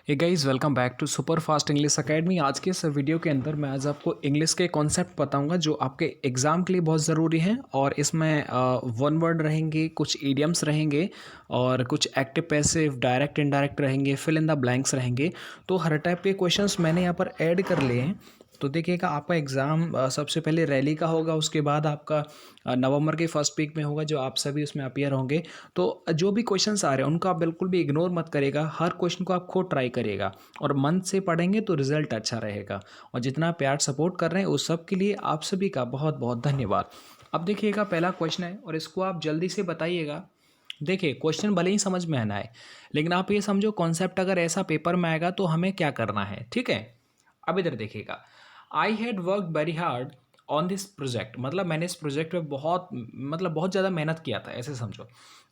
Hey guys, welcome back to Super Fast English Academy. आज के इस वीडियो के अंदर मैं आज आपको इंग्लिश के कॉन्सेप्ट बताऊंगा जो आपके एग्ज़ाम के लिए बहुत ज़रूरी हैं। और इसमें वन वर्ड रहेंगे, कुछ इडियम्स रहेंगे और कुछ एक्टिव पैसिव डायरेक्ट इनडायरेक्ट रहेंगे, फिल इन द ब्लैंक्स रहेंगे। तो हर टाइप के क्वेश्चंस मैंने यहाँ पर ऐड कर लिए हैं। तो देखिएगा, आपका एग्ज़ाम सबसे पहले रैली का होगा, उसके बाद आपका नवंबर के फर्स्ट वीक में होगा, जो आप सभी उसमें अपीयर होंगे। तो जो भी क्वेश्चंस आ रहे हैं उनको आप बिल्कुल भी इग्नोर मत करिएगा, हर क्वेश्चन को आप खुद ट्राई करिएगा और मन से पढ़ेंगे तो रिजल्ट अच्छा रहेगा। और जितना प्यार सपोर्ट कर रहे हैं उस सब के लिए आप सभी का बहुत बहुत धन्यवाद। अब देखिएगा, पहला क्वेश्चन है और इसको आप जल्दी से बताइएगा। देखिए, क्वेश्चन भले ही समझ में आना है, लेकिन आप ये समझो कॉन्सेप्ट अगर ऐसा पेपर में आएगा तो हमें क्या करना है, ठीक है। अब इधर देखिएगा, I had work very hard on this project, मतलब मैंने इस प्रोजेक्ट पे बहुत ज़्यादा मेहनत किया था, ऐसे समझो।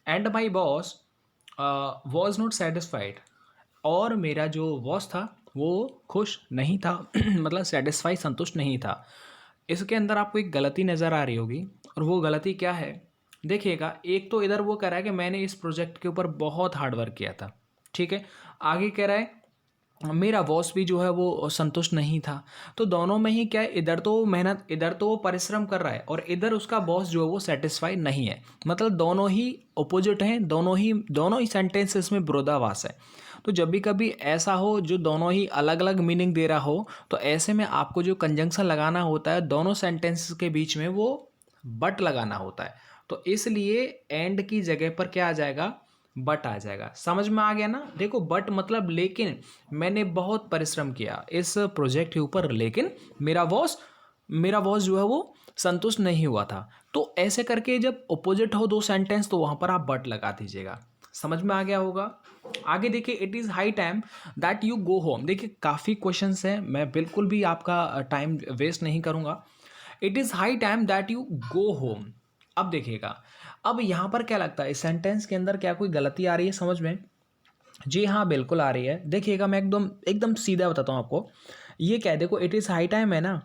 And my boss was not satisfied, और मेरा जो बॉस था वो खुश नहीं था मतलब सेटिस्फाई, संतुष्ट नहीं था। इसके अंदर आपको एक गलती नज़र आ रही होगी, और वो गलती क्या है देखिएगा। एक तो इधर वो कह रहा है कि मैंने इस प्रोजेक्ट के ऊपर बहुत हार्ड वर्क किया था, ठीक है। आगे कह रहा है मेरा बॉस भी जो है वो संतुष्ट नहीं था। तो दोनों में ही क्या है, इधर तो मेहनत, इधर तो वो परिश्रम कर रहा है और इधर उसका बॉस जो है वो सेटिस्फाई नहीं है। मतलब दोनों ही अपोजिट हैं, दोनों ही सेंटेंसेस में विरोधाभास है। तो जब भी कभी ऐसा हो जो दोनों ही अलग अलग मीनिंग दे रहा हो, तो ऐसे में आपको जो कंजंक्शन लगाना होता है दोनों सेंटेंसेस के बीच में, वो बट लगाना होता है। तो इसलिए एंड की जगह पर क्या आ जाएगा, बट आ जाएगा। समझ में आ गया ना। देखो, बट मतलब लेकिन मैंने बहुत परिश्रम किया इस प्रोजेक्ट के ऊपर, लेकिन मेरा बॉस जो है वो संतुष्ट नहीं हुआ था। तो ऐसे करके जब अपोजिट हो दो सेंटेंस तो वहां पर आप बट लगा दीजिएगा। समझ में आ गया होगा। आगे देखिए, it is high time that you go home. देखिए, काफ़ी क्वेश्चंस हैं, मैं बिल्कुल भी आपका टाइम वेस्ट नहीं करूँगा। It is high time that you go home. अब देखिएगा, अब यहाँ पर क्या लगता है, इस सेंटेंस के अंदर क्या कोई गलती आ रही है समझ में? जी हाँ, बिल्कुल आ रही है। देखिएगा, मैं एकदम एकदम सीधा बताता हूँ आपको। ये क्या है, देखो इट इज़ हाई टाइम है ना,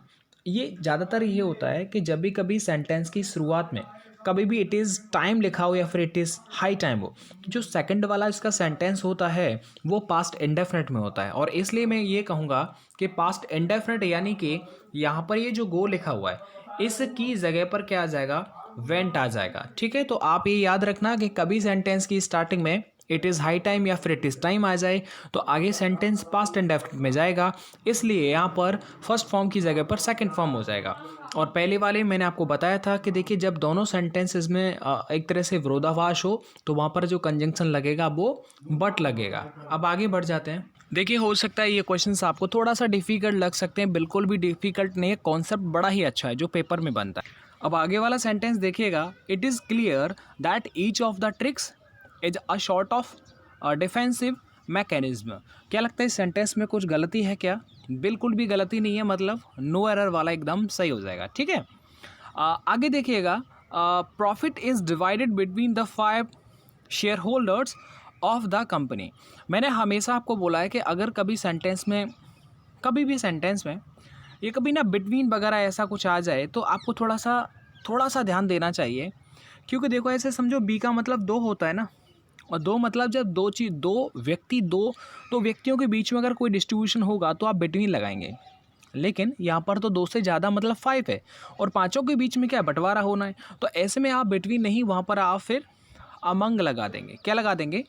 ये ज़्यादातर ये होता है कि जब भी कभी सेंटेंस की शुरुआत में कभी भी इट इज़ टाइम लिखा हो या फिर इट इज़ हाई टाइम हो, जो सेकंड वाला इसका सेंटेंस होता है वो पास्ट इंडेफिनिट में होता है। और इसलिए मैं ये कहूँगा कि पास्ट इंडेफिनिट, यानी कि यहाँ पर ये जो गो लिखा हुआ है इसकी जगह पर क्या आ जाएगा, वेंट आ जाएगा, ठीक है। तो आप ये याद रखना कि कभी सेंटेंस की स्टार्टिंग में इट इज़ हाई टाइम या फिर इट इज़ टाइम आ जाए तो आगे सेंटेंस पास्ट इंडेफिनिट में जाएगा, इसलिए यहाँ पर फर्स्ट फॉर्म की जगह पर सेकंड फॉर्म हो जाएगा। और पहले वाले मैंने आपको बताया था कि देखिए, जब दोनों सेंटेंसेस में एक तरह से विरोधाभास हो तो वहाँ पर जो कंजंक्शन लगेगा वो बट लगेगा। अब आगे बढ़ जाते हैं। देखिए, हो सकता है ये क्वेश्चंस आपको थोड़ा सा डिफिकल्ट लग सकते हैं, बिल्कुल भी डिफिकल्ट नहीं है, कॉन्सेप्ट बड़ा ही अच्छा है जो पेपर में बनता है। अब आगे वाला सेंटेंस देखिएगा, it is clear that each of the tricks is a short of defensive mechanism. क्या लगता है इस सेंटेंस में कुछ गलती है क्या? बिल्कुल भी गलती नहीं है, मतलब नो एरर वाला एकदम सही हो जाएगा, ठीक है। आगे देखिएगा, profit is divided between the 5 share holders of the company. मैंने हमेशा आपको बोला है कि अगर कभी सेंटेंस में, कभी भी सेंटेंस में ये कभी ना बिटवीन वगैरह ऐसा कुछ आ जाए तो आपको थोड़ा सा ध्यान देना चाहिए। क्योंकि देखो, ऐसे समझो बी का मतलब दो होता है ना, और दो मतलब जब दो व्यक्तियों के बीच में अगर कोई डिस्ट्रीब्यूशन होगा तो आप बिटवीन लगाएंगे। लेकिन यहाँ पर तो दो से ज़्यादा मतलब 5 है और पांचों के बीच में क्या है, बंटवारा होना है। तो ऐसे में आप बिटवीन नहीं, वहाँ पर आप फिर अमंग लगा देंगे। क्या लगा देंगे?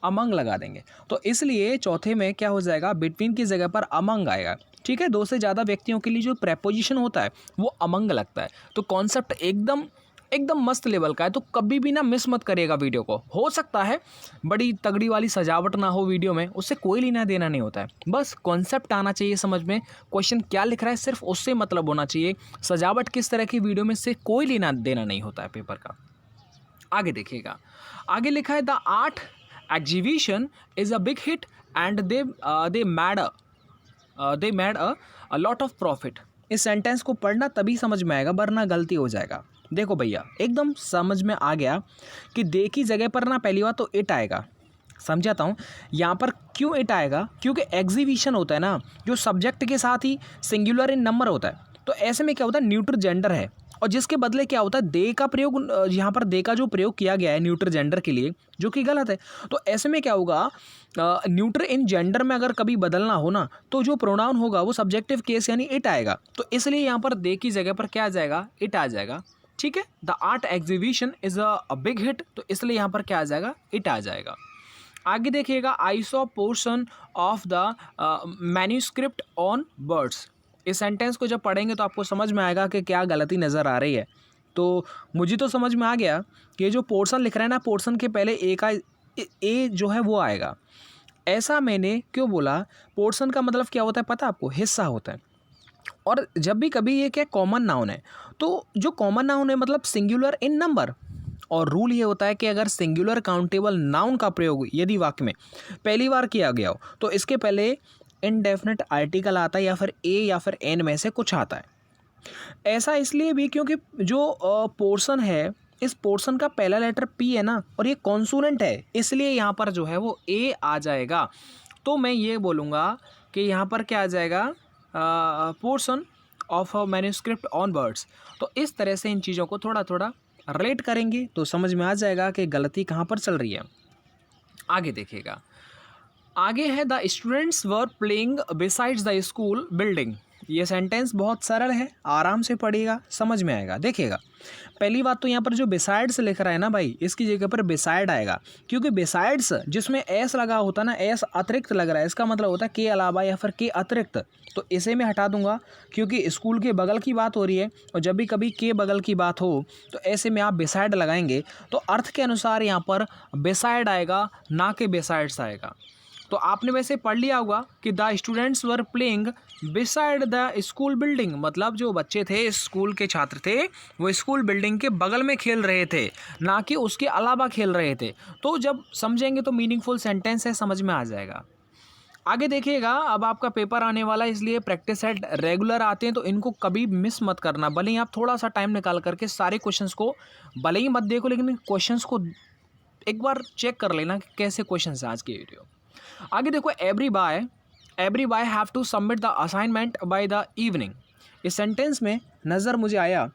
अमंग लगा देंगे। तो इसलिए चौथे में क्या हो जाएगा, बिटवीन की जगह पर अमंग आएगा, ठीक है। दो से ज़्यादा व्यक्तियों के लिए जो प्रेपोजिशन होता है वो अमंग लगता है। तो कॉन्सेप्ट एकदम एकदम मस्त लेवल का है, तो कभी भी ना मिस मत करिएगा वीडियो को। हो सकता है बड़ी तगड़ी वाली सजावट ना हो वीडियो में, उससे कोई लेना देना नहीं होता है, बस कॉन्सेप्ट आना चाहिए समझ में, क्वेश्चन क्या लिख रहा है सिर्फ उससे मतलब होना चाहिए। सजावट किस तरह की वीडियो में से कोई लेना देना नहीं होता है पेपर का। आगे देखिएगा, आगे लिखा है the art exhibition is a big hit and they made a lot of profit. इस सेंटेंस को पढ़ना तभी समझ में आएगा, वरना गलती हो जाएगा। देखो भैया, एकदम समझ में आ गया कि दे की जगह पर ना पहली बात तो इट आएगा। समझाता हूँ यहाँ पर क्यों इट आएगा, क्योंकि एग्जीबिशन होता है ना जो सब्जेक्ट के साथ ही सिंगुलर इन नंबर होता है। तो ऐसे में क्या होता है, न्यूट्रल जेंडर है और जिसके बदले क्या होता है दे का प्रयोग, यहाँ पर दे का जो प्रयोग किया गया है न्यूट्रल जेंडर के लिए, जो कि गलत है। तो ऐसे में क्या होगा, न्यूट्रल इन जेंडर में अगर कभी बदलना हो ना तो जो प्रोनाउन होगा वो सब्जेक्टिव केस यानी इट आएगा। तो इसलिए यहाँ पर दे की जगह पर क्या आ जाएगा, इट आ जाएगा। ठीक है, the art exhibition is a big hit, तो इसलिए यहाँ पर क्या आ जाएगा, इट आ जाएगा। आगे देखिएगा, I saw portion of the manuscript on birds. इस सेंटेंस को जब पढ़ेंगे तो आपको समझ में आएगा कि क्या गलती नज़र आ रही है। तो मुझे तो समझ में आ गया कि ये जो पोर्शन लिख रहे हैं ना, पोर्शन के पहले ए का ए जो है वो आएगा। ऐसा मैंने क्यों बोला, पोर्शन का मतलब क्या होता है पता है आपको, हिस्सा होता है। और जब भी कभी ये क्या कॉमन नाउन है, तो जो कॉमन नाउन है मतलब सिंगुलर इन नंबर, और रूल ये होता है कि अगर सिंगुलर काउंटेबल नाउन का प्रयोग यदि वाक्य में पहली बार किया गया हो तो इसके पहले इनडेफिनेट आर्टिकल आता है या फिर ए या फिर एन में से कुछ आता है। ऐसा इसलिए भी क्योंकि जो पोर्शन है, इस पोर्शन का पहला लेटर पी है ना, और ये कॉन्सोनेंट है, इसलिए यहाँ पर जो है वो ए आ जाएगा। तो मैं ये बोलूँगा कि यहाँ पर क्या आ जाएगा, portion of a manuscript on birds. तो इस तरह से इन चीज़ों को थोड़ा थोड़ा रिलेट करेंगे तो समझ में आ जाएगा कि गलती कहाँ पर चल रही है। आगे देखिएगा, आगे है the students were playing besides the school building. ये सेंटेंस बहुत सरल है, आराम से पढ़िएगा समझ में आएगा। देखिएगा, पहली बात तो यहाँ पर जो बिसाइड्स लिख रहा है ना भाई, इसकी जगह पर बिसाइड आएगा, क्योंकि बिसाइड्स जिसमें एस लगा होता है ना, एस अतिरिक्त लग रहा है, इसका मतलब होता है के अलावा या फिर के अतिरिक्त। तो इसे मैं हटा दूंगा क्योंकि स्कूल के बगल की बात हो रही है, और जब भी कभी के बगल की बात हो तो ऐसे में आप बिसाइड लगाएंगे तो अर्थ के अनुसार यहाँ पर बिसाइड आएगा, ना कि बिसाइड्स आएगा। तो आपने वैसे पढ़ लिया होगा कि the students were playing beside the school building, मतलब जो बच्चे थे, स्कूल के छात्र थे, वो स्कूल बिल्डिंग के बगल में खेल रहे थे, ना कि उसके अलावा खेल रहे थे। तो जब समझेंगे तो मीनिंगफुल सेंटेंस है, समझ में आ जाएगा। आगे देखिएगा, अब आपका पेपर आने वाला है, इसलिए प्रैक्टिस सेट रेगुलर आते हैं तो इनको कभी मिस मत करना। भले ही आप थोड़ा सा टाइम निकाल करके सारे क्वेश्चंस को भले ही मत देखो, लेकिन क्वेश्चंस को एक बार चेक कर लेना कि कैसे क्वेश्चंस हैं आज की वीडियो। आगे देखो, every boy have to submit the assignment by the evening. इस सेंटेंस में नज़र मुझे आया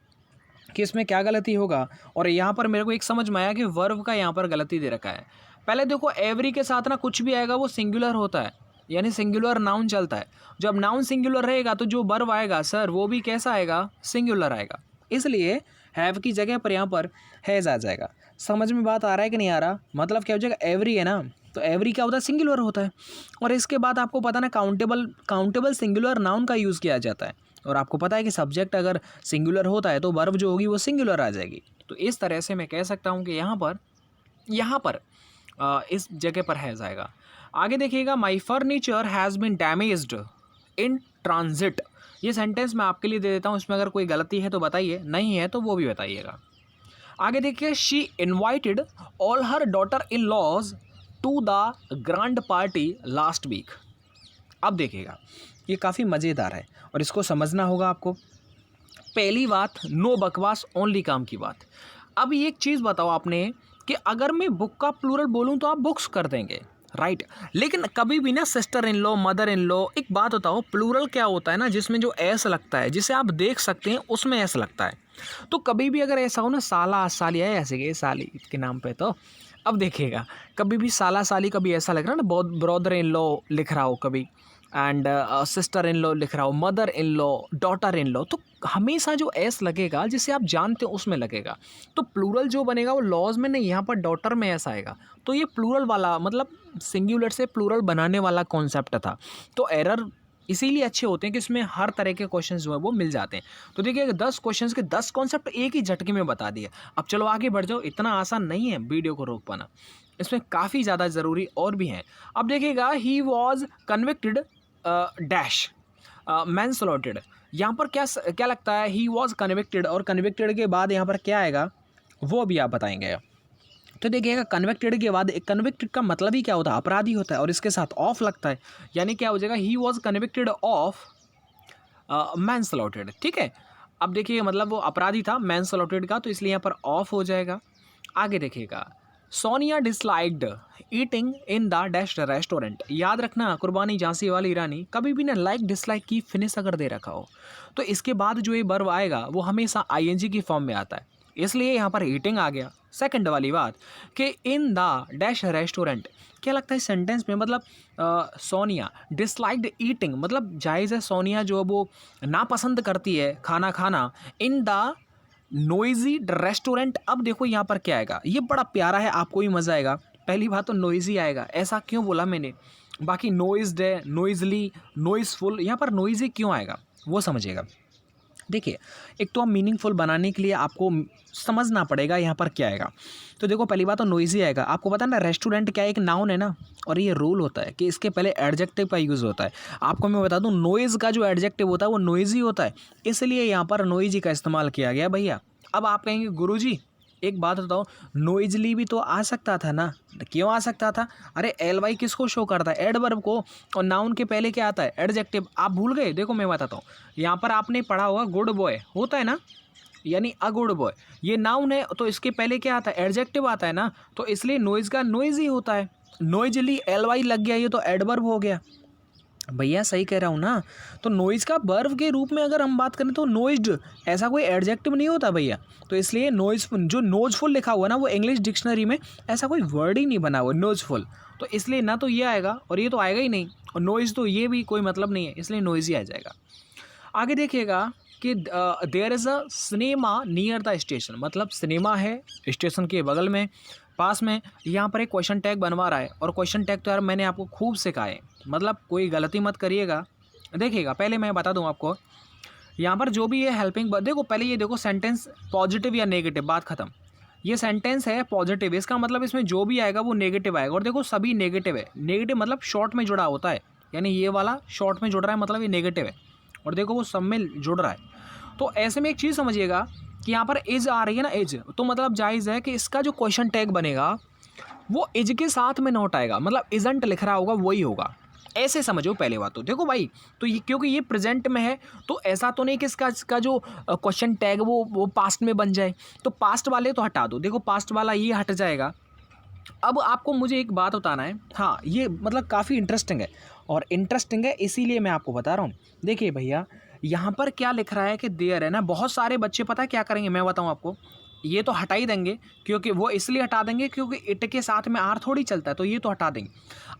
कि इसमें क्या गलती होगा, और यहाँ पर मेरे को एक समझ में आया कि वर्ब का यहाँ पर गलती दे रखा है। पहले देखो, एवरी के साथ ना कुछ भी आएगा वो सिंगुलर होता है, यानी सिंगुलर नाउन चलता है। जब नाउन सिंगुलर रहेगा तो जो वर्ब आएगा सर वो भी कैसा आएगा, सिंगुलर आएगा। इसलिए हैव की जगह पर यहाँ पर हैज़ आ जाएगा। समझ में बात आ रहा है कि नहीं आ रहा, मतलब क्या हो जाएगा, एवरी है ना, तो एवरी क्या होता है, सिंगुलर होता है। और इसके बाद आपको पता ना काउंटेबल सिंगुलर नाउन का यूज़ किया जाता है, और आपको पता है कि सब्जेक्ट अगर सिंगुलर होता है तो वर्ब जो होगी वो सिंगुलर आ जाएगी। तो इस तरह से मैं कह सकता हूँ कि यहाँ पर इस जगह पर हैज़ आएगा। आगे देखिएगा, my furniture has been damaged in transit. ये सेंटेंस मैं आपके लिए दे देता हूँ, इसमें अगर कोई गलती है तो बताइए, नहीं है तो वो भी बताइएगा। आगे देखिए, she invited all her daughter in laws to the grand party last week. अब देखिएगा, ये काफ़ी मज़ेदार है और इसको समझना होगा आपको। पहली बात, नो बकवास, ओनली काम की बात। अब ये एक चीज़ बताओ आपने कि अगर मैं बुक का प्लूरल बोलूँ तो आप बुक्स कर देंगे, राइट। लेकिन कभी भी ना sister in law, mother in law, एक बात बताओ, प्लूरल क्या होता है ना, जिसमें जो एस लगता है, जिसे आप देख सकते हैं उसमें एस लगता है। तो कभी भी अगर ऐसा हो ना, साला सालिया है ऐसे के साली के नाम पे, तो अब देखिएगा, कभी भी साला साली, कभी ऐसा लग रहा है ना, बहुत ब्रदर इन लॉ लिख रहा हो कभी, एंड सिस्टर इन लॉ लिख रहा हो, mother in law, daughter in law, तो हमेशा जो एस लगेगा जिसे आप जानते हो उसमें लगेगा। तो प्लूरल जो बनेगा वो लॉज में नहीं, यहाँ पर डॉटर में एस आएगा। तो ये प्लूरल वाला मतलब सिंगुलर से प्लूरल बनाने वाला कॉन्सेप्ट था। तो एरर इसीलिए अच्छे होते हैं कि इसमें हर तरह के क्वेश्चन जो है वो मिल जाते हैं। तो देखिए, 10 क्वेश्चन के 10 कॉन्सेप्ट एक ही झटके में बता दिए। अब चलो आगे बढ़ जाओ, इतना आसान नहीं है वीडियो को रोक पाना, इसमें काफ़ी ज़्यादा ज़रूरी और भी हैं। अब देखिएगा, ही वॉज कन्विक्टेड डैश मैनस्लॉटेड। यहाँ पर क्या लगता है, ही वॉज कन्विक्टेड, और कन्विक्टेड के बाद यहाँ पर क्या आएगा वो भी आप बताएंगे। तो देखिएगा, कन्विक्टेड के बाद, कन्विक्टेड का मतलब ही क्या होता है, अपराधी होता है, और इसके साथ ऑफ लगता है, यानी क्या हो जाएगा, ही वॉज कन्विक्टेड ऑफ मैनस्लॉटेड। ठीक है, अब देखिए मतलब वो अपराधी था मैनस्लॉटेड का, तो इसलिए यहाँ पर ऑफ हो जाएगा। आगे देखिएगा, Sonia disliked eating in the dash restaurant. याद रखना कुर्बानी झांसी वाली रानी, कभी भी ना लाइक डिसलाइक की फिनिश अगर दे रखा हो तो इसके बाद जो ये वर्ब आएगा वो हमेशा आईएनजी की फॉर्म में आता है, इसलिए यहाँ पर ईटिंग आ गया। सेकंड वाली बात कि इन द डैश रेस्टोरेंट, क्या लगता है सेंटेंस में, मतलब सोनिया डिसलाइक्ड ईटिंग, मतलब जायज़ है सोनिया जो वो नापसंद करती है खाना खाना इन द नोइजी रेस्टोरेंट। अब देखो यहाँ पर क्या आएगा, ये बड़ा प्यारा है, आपको भी मज़ा आएगा। पहली बात तो नोइजी आएगा, ऐसा क्यों बोला मैंने, बाकी नोइज्ड है, नोइजली, नोइजफुल, यहाँ पर नोइजी क्यों आएगा वो समझिएगा। देखिए एक तो आप मीनिंगफुल बनाने के लिए आपको समझना पड़ेगा यहाँ पर क्या आएगा। तो देखो पहली बात तो नोइजी आएगा। आपको पता है ना रेस्टोरेंट क्या एक नाउन है ना, और ये रूल होता है कि इसके पहले एडजेक्टिव का यूज़ होता है। आपको मैं बता दूं नोइज़ का जो एडजेक्टिव होता है वो नोइजी होता है, इसलिए यहाँ पर नोइजी का इस्तेमाल किया गया भैया। अब आप कहेंगे गुरुजी एक बात बताओ, नोइजली भी तो आ सकता था ना, क्यों आ सकता था, अरे एल वाई किसको शो करता है, एडवर्ब को, और नाउन के पहले क्या आता है एडजेक्टिव। आप भूल गए, देखो मैं बताता हूँ, यहाँ पर आपने पढ़ा होगा गुड बॉय होता है ना, यानी अ गुड बॉय, ये नाउन है तो इसके पहले क्या आता है एडजेक्टिव आता है ना, तो इसलिए नोइज का नोइजी होता है। नोइजली एल वाई लग गया, ये तो एडवर्ब हो गया। भैया सही कह रहा हूँ ना, तो नॉइज़ का वर्ब के रूप में अगर हम बात करें तो नॉइज्ड, ऐसा कोई एडजेक्टिव नहीं होता भैया। तो इसलिए नॉइज जो नोजफुल लिखा हुआ ना वो इंग्लिश डिक्शनरी में ऐसा कोई वर्ड ही नहीं बना हुआ नोजफुल, तो इसलिए ना तो ये आएगा और ये तो आएगा ही नहीं, और नॉइज तो ये भी कोई मतलब नहीं है, इसलिए नॉइज ही आ जाएगा। आगे देखिएगा कि there is a cinema near the station, मतलब सिनेमा है स्टेशन के बगल में पास में। यहाँ पर एक क्वेश्चन टैग बनवा रहा है, और क्वेश्चन टैग तो यार मैंने आपको खूब सिखाए, मतलब कोई गलती मत करिएगा। देखिएगा पहले मैं बता दूँ आपको, यहाँ पर जो भी ये हेल्पिंग, देखो पहले ये देखो सेंटेंस पॉजिटिव या नेगेटिव, बात खत्म। ये सेंटेंस है पॉजिटिव, इसका मतलब इसमें जो भी आएगा वो नेगेटिव आएगा, और देखो सभी नेगेटिव है। नेगेटिव मतलब शॉर्ट में जुड़ा होता है, यानी ये वाला शॉर्ट में जुड़ रहा है मतलब ये नेगेटिव है, और देखो वो सब में जुड़ रहा है। तो ऐसे में एक चीज़ समझिएगा कि यहाँ पर इज आ रही है ना, इज, तो मतलब जायज़ है कि इसका जो क्वेश्चन टैग बनेगा वो इज के साथ में नोट आएगा, मतलब इजंट लिख रहा होगा वही होगा, ऐसे समझो पहले बात तो। देखो भाई तो ये क्योंकि ये प्रेजेंट में है तो ऐसा तो नहीं कि इसका जो क्वेश्चन टैग वो पास्ट में बन जाए, तो पास्ट वाले तो हटा दो, देखो पास्ट वाला ये हट जाएगा। अब आपको मुझे एक बात बताना है, हाँ ये मतलब काफ़ी इंटरेस्टिंग है, और इंटरेस्टिंग है इसीलिए मैं आपको बता रहा हूँ। देखिए भैया यहाँ पर क्या लिख रहा है कि देयर है ना, बहुत सारे बच्चे पता है क्या करेंगे, मैं बताऊँ आपको, ये तो हटा ही देंगे, क्योंकि वो इसलिए हटा देंगे क्योंकि इट के साथ में आर थोड़ी चलता है, तो ये तो हटा देंगे।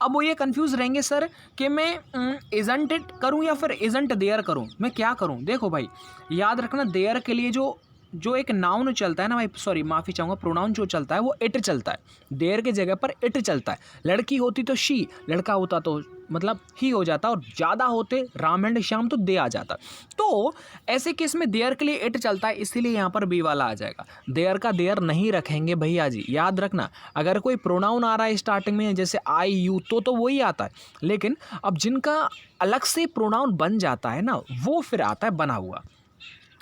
अब वो ये कंफ्यूज रहेंगे सर कि मैं इजंट इट करूँ या फिर इजंट देयर करूँ, मैं क्या करूँ। देखो भाई याद रखना देयर के लिए जो एक नाउन चलता है ना भाई, सॉरी माफ़ी चाहूँगा, प्रोनाउन जो चलता है वो इट चलता है, देयर के जगह पर इट चलता है। लड़की होती तो शी, लड़का होता तो मतलब ही हो जाता, और ज़्यादा होते राम एंड श्याम तो दे आ जाता। तो ऐसे केस में देयर के लिए इट चलता है, इसीलिए यहाँ पर बी वाला आ जाएगा। देयर का देयर नहीं रखेंगे भैया जी, याद रखना। अगर कोई प्रोनाउन आ रहा है स्टार्टिंग में जैसे आई यू तो वही आता है, लेकिन अब जिनका अलग से प्रोनाउन बन जाता है ना वो फिर आता है बना हुआ।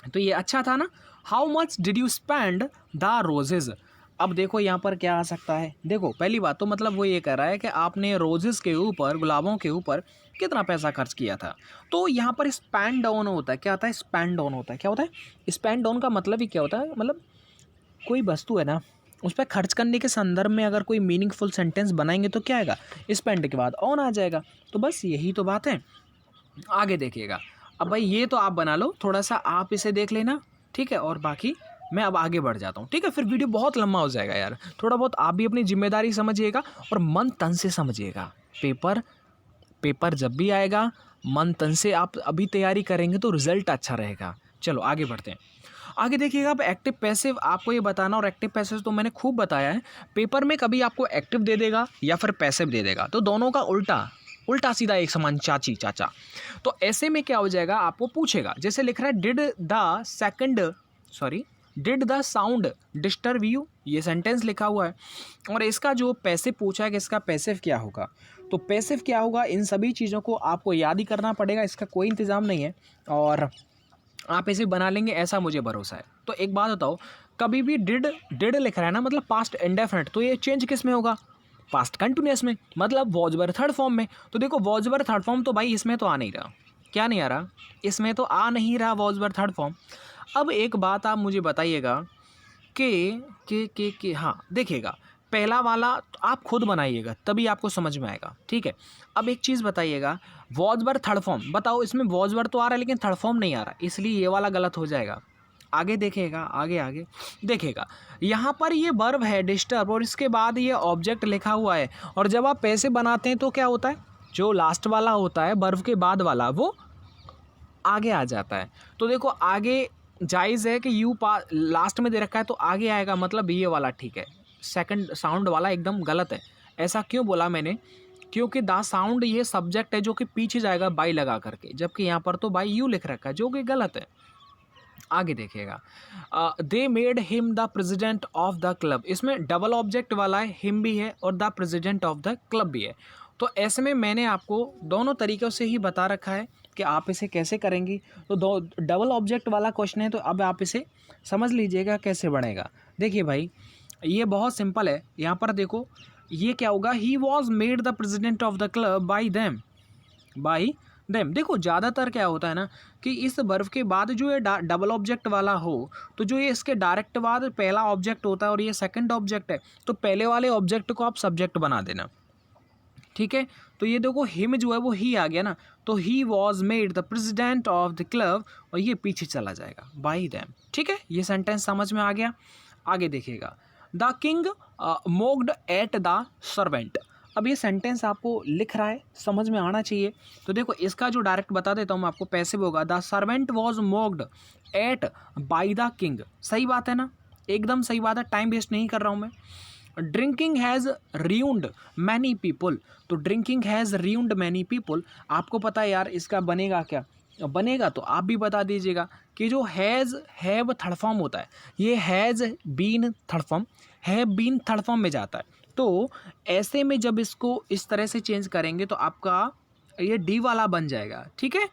तो ये अच्छा था ना, how much did you spend the roses. अब देखो यहाँ पर क्या आ सकता है, देखो पहली बात तो मतलब वो ये कह रहा है कि आपने रोजेज़ के ऊपर, गुलाबों के ऊपर कितना पैसा खर्च किया था। तो यहाँ पर स्पेंड डाउन होता है, क्या होता है स्पेंड डाउन होता है, क्या होता है स्पेंड डाउन का मतलब ही क्या होता है, मतलब कोई वस्तु है ना उस पर खर्च करने के संदर्भ में अगर कोई मीनिंगफुल सेंटेंस बनाएंगे तो क्या आएगा, स्पेंड के बाद ऑन आ जाएगा। तो बस यही तो बात है। आगे देखिएगा, अब भाई ये तो आप बना लो, थोड़ा सा आप इसे देख लेना, ठीक है, और बाकी मैं अब आगे बढ़ जाता हूँ, ठीक है, फिर वीडियो बहुत लंबा हो जाएगा यार। थोड़ा बहुत आप भी अपनी जिम्मेदारी समझिएगा और मन तन से समझिएगा। पेपर जब भी आएगा मन तन से आप अभी तैयारी करेंगे तो रिजल्ट अच्छा रहेगा। चलो आगे बढ़ते हैं। आगे देखिएगा, अब एक्टिव पैसिव आपको ये बताना, और एक्टिव पैसिव तो मैंने खूब बताया है। पेपर में कभी आपको एक्टिव दे देगा या फिर पैसिव दे देगा, तो दोनों का उल्टा सीधा एक समान चाची चाचा। तो ऐसे में क्या हो जाएगा, आपको पूछेगा, जैसे लिख रहा है did the sound disturb you, ये सेंटेंस लिखा हुआ है, और इसका जो पैसिव पूछा है कि इसका पैसिव क्या होगा, तो पैसिव क्या होगा, इन सभी चीज़ों को आपको याद ही करना पड़ेगा, इसका कोई इंतज़ाम नहीं है, और आप इसे बना लेंगे ऐसा मुझे भरोसा है। तो एक बात बताओ, कभी भी डिड लिख रहा है ना, मतलब पास्ट इंडेफिनिट, तो ये चेंज किस में होगा, पास्ट कंटिन्यूअस में, मतलब वॉज वर थर्ड फॉर्म में। तो देखो वॉज वर थर्ड फॉर्म तो भाई इसमें तो आ नहीं रहा, क्या नहीं आ रहा, इसमें तो आ नहीं रहा वॉज वर थर्ड फॉर्म। अब एक बात आप मुझे बताइएगा कि हाँ देखिएगा, पहला वाला तो आप खुद बनाइएगा तभी आपको समझ में आएगा, ठीक है। अब एक चीज़ बताइएगा, वॉज वर थर्ड फॉर्म, बताओ इसमें वॉज वर तो आ रहा है लेकिन थर्ड फॉर्म नहीं आ रहा, इसलिए ये वाला गलत हो जाएगा। आगे देखिएगा, आगे आगे देखिएगा, यहाँ पर ये वर्ब है डिस्टर्ब और इसके बाद ये ऑब्जेक्ट लिखा हुआ है, और जब आप पैसे बनाते हैं तो क्या होता है, जो लास्ट वाला होता है वर्ब के बाद वाला वो आगे आ जाता है। तो देखो आगे जायज़ है कि यू लास्ट में दे रखा है तो आगे आएगा, मतलब ये वाला ठीक है, सेकंड साउंड वाला एकदम गलत है। ऐसा क्यों बोला मैंने, क्योंकि द साउंड ये सब्जेक्ट है जो कि पीछे जाएगा बाई लगा करके, जबकि यहाँ पर तो बाई यू लिख रखा है जो कि गलत है। आगे देखिएगा, they made him the president of the club, इसमें डबल ऑब्जेक्ट वाला है, हिम भी है और the president of the club भी है। तो ऐसे में मैंने आपको दोनों तरीक़ों से ही बता रखा है कि आप इसे कैसे करेंगी। तो दो डबल ऑब्जेक्ट वाला क्वेश्चन है, तो अब आप इसे समझ लीजिएगा कैसे बनेगा। देखिए भाई ये बहुत सिंपल है, यहाँ पर देखो ये क्या होगा, he was made the president of the club by them, by them. देखो ज़्यादातर क्या होता है ना कि इस वर्ब के बाद जो ये डबल ऑब्जेक्ट वाला हो, तो जो ये इसके डायरेक्ट बाद पहला ऑब्जेक्ट होता है और ये सेकंड ऑब्जेक्ट है, तो पहले वाले ऑब्जेक्ट को आप सब्जेक्ट बना देना, ठीक है। तो ये देखो हिम जो है वो ही आ गया ना, तो he was made the president of the club, और ये पीछे चला जाएगा बाई देम, ठीक है। ये सेंटेंस समझ में आ गया। आगे देखिएगा, the king mocked at the servant. अब ये सेंटेंस आपको लिख रहा है, समझ में आना चाहिए। तो देखो इसका जो डायरेक्ट बता देता हूँ मैं आपको, पैसे होगा the servant was mocked at by the king, सही बात है ना, एकदम सही बात है, टाइम वेस्ट नहीं कर रहा हूँ मैं। ड्रिंकिंग हैज़ रियून्ड मैनी पीपल, तो ड्रिंकिंग हैज़ रियून्ड मैनी पीपल, आपको पता है यार इसका बनेगा क्या, बनेगा तो आप भी बता दीजिएगा कि जो हैज़ हैव थर्ड फॉर्म होता है, ये has been third form, have been third form में जाता है। तो ऐसे में जब इसको इस तरह से चेंज करेंगे तो आपका ये डी वाला बन जाएगा, ठीक है,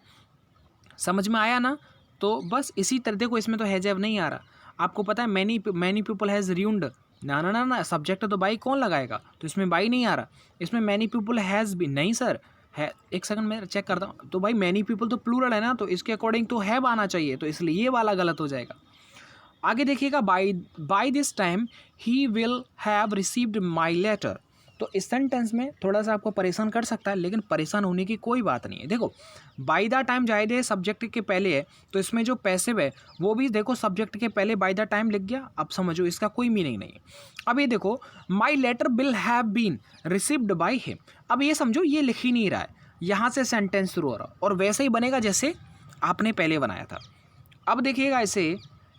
समझ में आया ना। तो बस इसी तरह, देखो इसमें तो हैज़ हैव नहीं आ रहा, आपको पता है मैनी पीपल हैज़ रियून्ड, ना ना ना ना, सब्जेक्ट तो बाई कौन लगाएगा, तो इसमें बाई नहीं आ रहा, इसमें मैनी पीपल हैज़ भी नहीं सर है, एक सेकंड मैं चेक करता हूँ, तो भाई मैनी पीपल तो प्लूरल है ना, तो इसके अकॉर्डिंग तो हैव आना चाहिए, तो इसलिए ये वाला गलत हो जाएगा। आगे देखिएगा, by this time he will have received my letter, तो इस सेंटेंस में थोड़ा सा आपको परेशान कर सकता है, लेकिन परेशान होने की कोई बात नहीं है। देखो बाई द टाइम जायद है, सब्जेक्ट के पहले है, तो इसमें जो पैसिव है वो भी देखो सब्जेक्ट के पहले बाई द टाइम लिख गया, अब समझो इसका कोई मीनिंग नहीं है। अब ये देखो my letter will have been received by him, अब ये समझो ये लिख ही नहीं रहा है, यहाँ से सेंटेंस शुरू हो रहा और वैसे ही बनेगा जैसे आपने पहले बनाया था। अब देखिएगा इसे,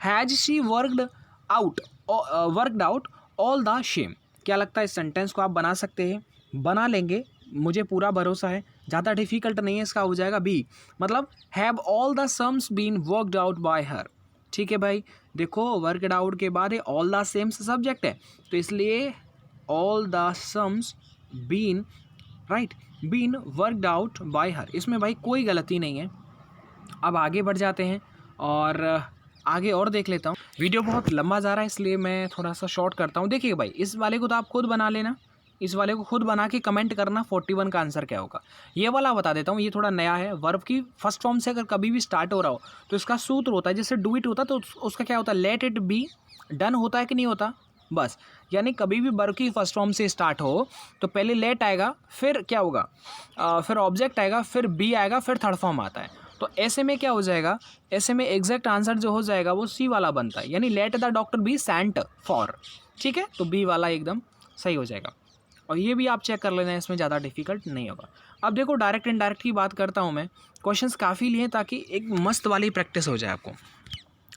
has she worked out all the sums, क्या लगता है इस सेंटेंस को आप बना सकते हैं, बना लेंगे, मुझे पूरा भरोसा है, ज़्यादा डिफिकल्ट नहीं है, इसका हो जाएगा बी, मतलब have all the sums been worked out by her, ठीक है भाई। देखो वर्कड आउट के बाद ऑल द सेम्स सब्जेक्ट है, तो इसलिए all the sums been right been worked out by her, इसमें भाई कोई गलती नहीं है। अब आगे बढ़ जाते हैं और आगे और देख लेता हूँ, वीडियो बहुत लंबा जा रहा है इसलिए मैं थोड़ा सा शॉर्ट करता हूँ। देखिए भाई इस वाले को तो आप खुद बना लेना, इस वाले को खुद बना के कमेंट करना 41 का आंसर क्या होगा। ये वाला बता देता हूँ, ये थोड़ा नया है, वर्ब की फर्स्ट फॉर्म से अगर कभी भी स्टार्ट हो रहा हो तो इसका सूत्र होता है, जैसे डू इट होता है तो उसका क्या होता है, लेट इट बी डन होता है कि नहीं होता, बस। यानी कभी भी वर्ब की फर्स्ट फॉर्म से स्टार्ट हो तो पहले लेट आएगा, फिर क्या होगा, फिर ऑब्जेक्ट आएगा, फिर बी आएगा, फिर थर्ड फॉर्म आता है। तो ऐसे में क्या हो जाएगा, ऐसे में एग्जैक्ट आंसर जो हो जाएगा वो सी वाला बनता है, यानी let the doctor be sent for, ठीक है, तो बी वाला एकदम सही हो जाएगा। और ये भी आप चेक कर लेना, इसमें ज़्यादा डिफिकल्ट नहीं होगा। अब देखो डायरेक्ट इनडायरेक्ट की बात करता हूँ मैं, क्वेश्चंस काफ़ी लिए ताकि एक मस्त वाली प्रैक्टिस हो जाए आपको।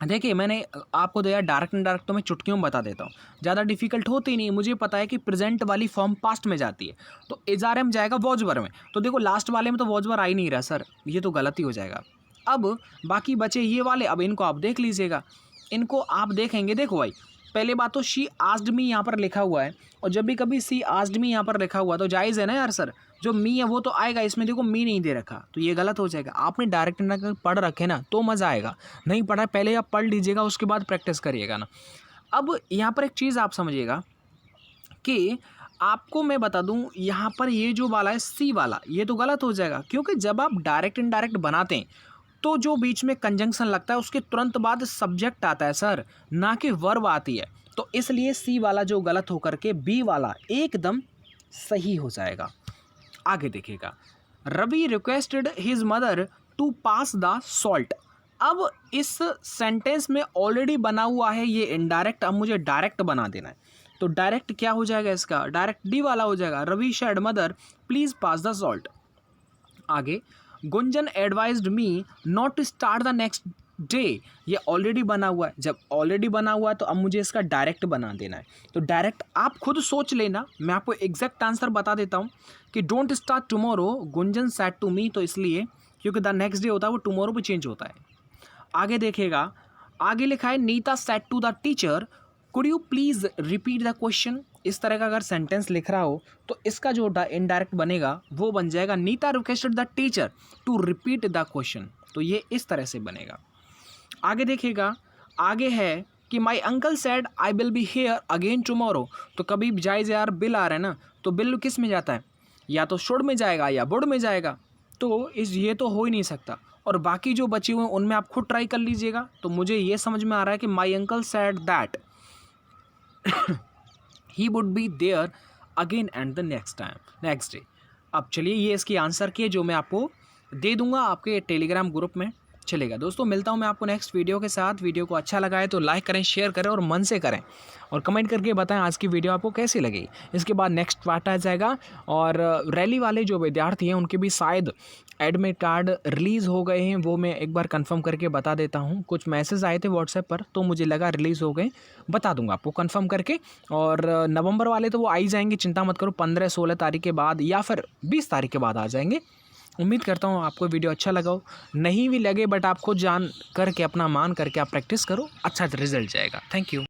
देखिए मैंने आपको दिया डायरेक्ट इनडायरेक्ट, तो मैं चुटकियों में बता देता हूँ, ज़्यादा डिफिकल्ट होती नहीं। मुझे पता है कि प्रेजेंट वाली फॉर्म पास्ट में जाती है, तो एजारम जाएगा वॉजवर में, तो देखो लास्ट वाले में तो वॉजवर आ ही नहीं रहा सर, ये तो गलती हो जाएगा। अब बाकी बचे ये वाले, अब इनको आप देख लीजिएगा, इनको आप देखेंगे। देखो भाई पहले बात तो शी आस्क्ड मी यहाँ पर लिखा हुआ है, और जब भी कभी सी आस्क्ड मी यहाँ पर लिखा हुआ तो जायज़ है ना यार सर, जो मी है वो तो आएगा, इसमें देखो मी नहीं दे रखा, तो ये गलत हो जाएगा। आपने डायरेक्ट इनडायरेक्ट पढ़ रखे ना तो मज़ा आएगा, नहीं पढ़ा पहले आप पढ़ लीजिएगा, उसके बाद प्रैक्टिस करिएगा ना। अब यहाँ पर एक चीज़ आप समझिएगा कि आपको मैं बता दूं, यहाँ पर ये जो वाला है सी वाला, ये तो गलत हो जाएगा, क्योंकि जब आप डायरेक्ट इनडायरेक्ट बनाते हैं तो जो बीच में कंजंक्शन लगता है उसके तुरंत बाद सब्जेक्ट आता है सर, ना कि वर्ब आती है। तो इसलिए सी वाला जो गलत होकर के बी वाला एकदम सही हो जाएगा। आगे देखिएगा, Ravi requested his mother to pass the salt. अब इस सेंटेंस में ऑलरेडी बना हुआ है ये इनडायरेक्ट, अब मुझे डायरेक्ट बना देना है। तो डायरेक्ट क्या हो जाएगा इसका, डायरेक्ट डी वाला हो जाएगा, Ravi said mother please pass the salt. आगे, Gunjan advised me not to start the next day, ये ऑलरेडी बना हुआ है। जब ऑलरेडी बना हुआ है तो अब मुझे इसका डायरेक्ट बना देना है। तो डायरेक्ट आप खुद सोच लेना, मैं आपको एग्जैक्ट आंसर बता देता हूँ कि don't start tomorrow Gunjan said to me, तो इसलिए क्योंकि द नेक्स्ट डे होता है वो टुमारो पे चेंज होता है। आगे देखिएगा, आगे लिखा है Nita said to the teacher could you please repeat the question. इस तरह का अगर सेंटेंस लिख रहा हो तो इसका जो इनडायरेक्ट बनेगा वो बन जाएगा Nita requested the teacher to repeat the question. तो ये इस तरह से बनेगा। आगे देखिएगा, आगे है कि my uncle said I will be here again tomorrow. तो कभी जायज़ यार बिल आ रहा है ना, तो बिल किस में जाता है, या तो शुड में जाएगा या वुड में जाएगा। तो ये तो हो ही नहीं सकता। और बाकी जो बचे हुए हैं उनमें आप खुद ट्राई कर लीजिएगा। तो मुझे ये समझ में आ रहा है कि my uncle said that he would be there again and the next day. अब चलिए ये इसकी आंसर की है जो मैं आपको दे दूंगा आपके टेलीग्राम ग्रुप में। चलेगा दोस्तों, मिलता हूँ मैं आपको नेक्स्ट वीडियो के साथ। वीडियो को अच्छा लगा है तो लाइक करें, शेयर करें और मन से करें, और कमेंट करके बताएं आज की वीडियो आपको कैसी लगी। इसके बाद नेक्स्ट पार्ट आ जाएगा, और रैली वाले जो विद्यार्थी हैं उनके भी शायद एडमिट कार्ड रिलीज़ हो गए हैं, वो मैं एक बार कंफर्म करके बता देता हूँ। कुछ मैसेज आए थे व्हाट्सएप पर तो मुझे लगा रिलीज़ हो गए, बता दूंगा आपको कंफर्म करके। और नवंबर वाले तो वो आ ही जाएंगे, चिंता मत करो, 15-16 तारीख के बाद या फिर 20 तारीख के बाद आ जाएंगे। उम्मीद करता हूँ आपको वीडियो अच्छा लगा हो, नहीं भी लगे बट आप खुद जान करके अपना मान करके आप प्रैक्टिस करो, अच्छा रिजल्ट जाएगा। Thank you.